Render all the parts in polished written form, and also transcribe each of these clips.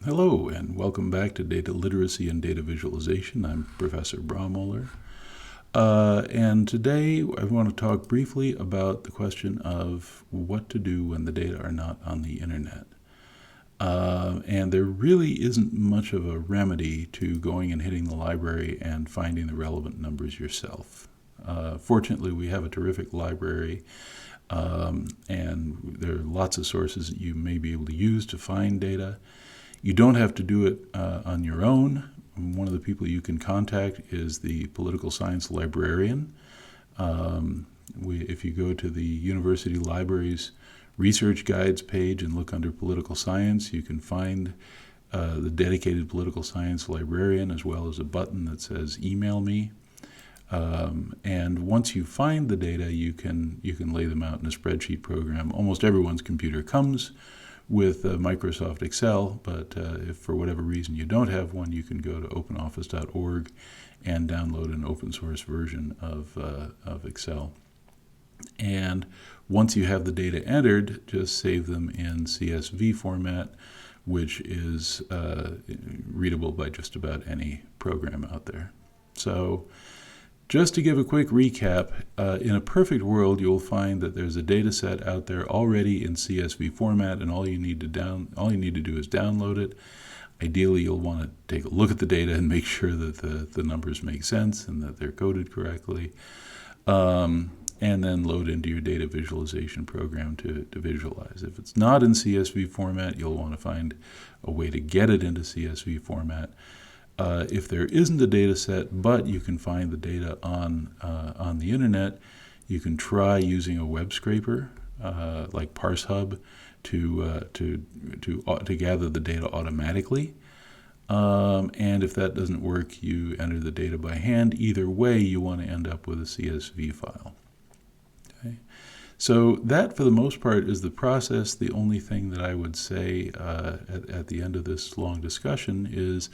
Hello, and welcome back to Data Literacy and Data Visualization. I'm Professor Braumoller. And today I want to talk briefly about the question of what to do when the data are not on the internet. And there really isn't much of a remedy to going and hitting the library and finding the relevant numbers yourself. Fortunately, we have a terrific library, and there are lots of sources that you may be able to use to find data. You don't have to do it on your own. One of the people you can contact is the political science librarian. If you go to the University Library's Research Guides page and look under Political Science, you can find the dedicated political science librarian, as well as a button that says Email Me. And once you find the data, you can lay them out in a spreadsheet program. Almost everyone's computer comes with Microsoft Excel, but if for whatever reason you don't have one, you can go to openoffice.org and download an open source version of Excel. And once you have the data entered, just save them in CSV format, which is readable by just about any program out there. So just to give a quick recap, in a perfect world, you'll find that there's a data set out there already in CSV format, and all you need to do is download it. Ideally, you'll want to take a look at the data and make sure that the numbers make sense and that they're coded correctly, and then load into your data visualization program to visualize. If it's not in CSV format, you'll want to find a way to get it into CSV format. If there isn't a data set, but you can find the data on the internet, you can try using a web scraper like ParseHub to gather the data automatically. And if that doesn't work, you enter the data by hand. Either way, you want to end up with a CSV file. Okay? So that, for the most part, is the process. The only thing that I would say at the end of this long discussion is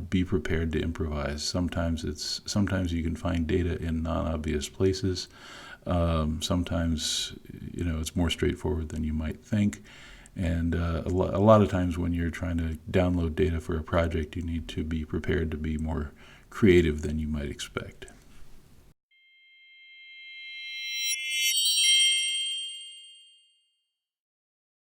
be prepared to improvise. Sometimes you can find data in non-obvious places. Sometimes it's more straightforward than you might think. And a lot of times when you're trying to download data for a project, you need to be prepared to be more creative than you might expect.